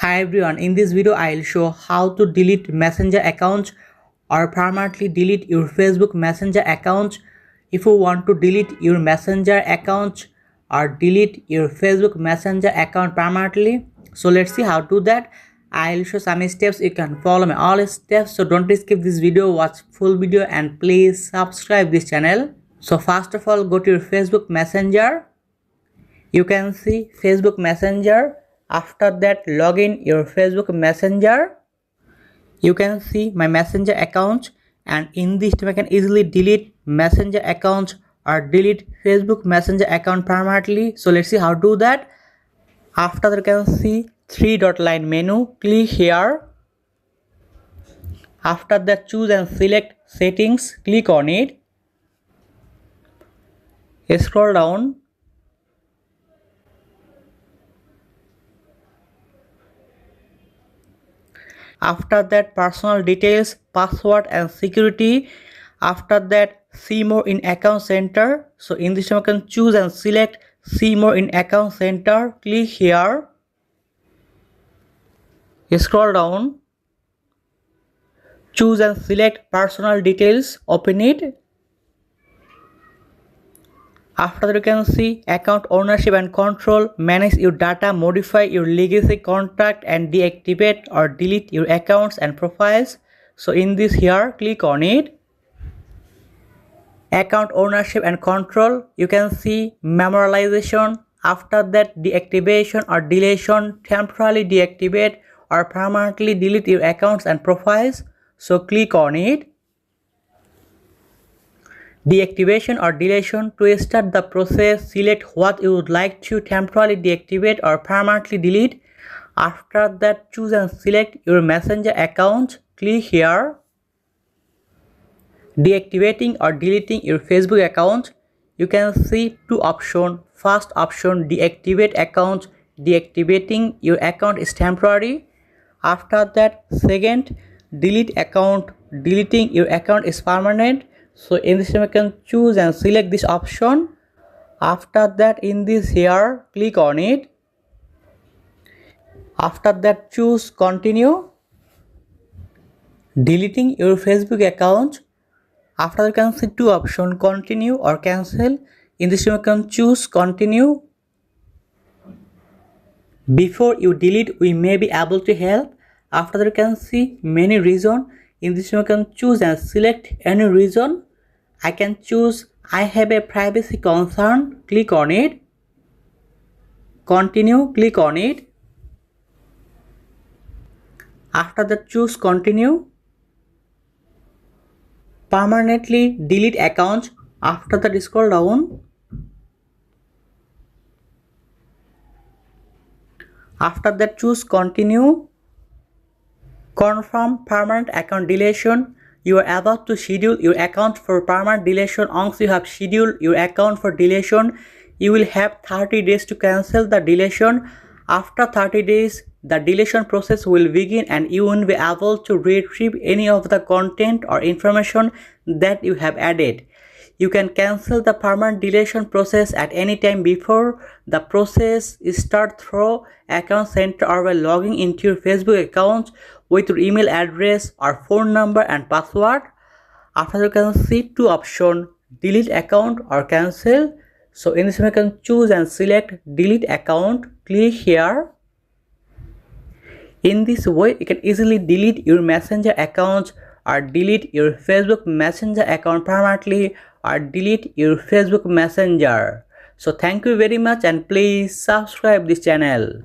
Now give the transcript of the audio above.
Hi everyone, in this video I'll show how to delete messenger accounts or permanently delete your Facebook messenger account. If you want to delete your messenger account or delete your Facebook messenger account permanently, so let's see how to do that. I'll show some steps. You can follow me all steps, so don't skip this video, watch full video and please subscribe this channel. So first of all, go to your Facebook messenger. You can see Facebook messenger. After that, log in your Facebook messenger. You can see my messenger account, and in this I can easily delete messenger accounts or delete Facebook messenger account permanently. So let's see how to do that. After that, you can see three-dot line menu. Click here. After that, choose and select settings. Click on it. Scroll down. After that, personal details, password and security. After that, see more in account center. So in this time, you can choose and select see more in account center. Click here. Scroll down. Choose and select personal details. Open it. After that, you can see account ownership and control, manage your data, modify your legacy contact and deactivate or delete your accounts and profiles. So in this here, click on it. Account ownership and control, you can see memorialization. After that, deactivation or deletion, temporarily deactivate or permanently delete your accounts and profiles. So click on it. Deactivation or deletion, to start the process, select what you would like to temporarily deactivate or permanently delete. After that, choose and select your messenger account. Click here. Deactivating or deleting your Facebook account, you can see two options. First option, deactivate account. Deactivating your account is temporary. After that, second, delete account. Deleting your account is permanent. So in this time, you can choose and select this option. After that, in this here, click on it. After that, choose continue. Deleting your Facebook account. After that, you can see two options, continue or cancel. In this time, you can choose continue. Before you delete, we may be able to help. After that, you can see many reasons. In this time, you can choose and select any reason. I can choose I have a privacy concern. Click on it. Continue. Click on it. After that, choose continue. Permanently delete accounts. After that, scroll down. After that, choose continue. Confirm permanent account deletion. You are about to schedule your account for permanent deletion. Once you have scheduled your account for deletion, you will have 30 days to cancel the deletion. After 30 days, the deletion process will begin and you won't be able to retrieve any of the content or information that you have added. You can cancel the permanent deletion process at any time before the process starts through account center or by logging into your Facebook account with your email address or phone number and password. After, you can see two options, delete account or cancel. So in this, you can choose and select delete account. Click here. In this way, you can easily delete your messenger account or delete your Facebook messenger account permanently or delete your Facebook messenger. So thank you very much and please subscribe this channel.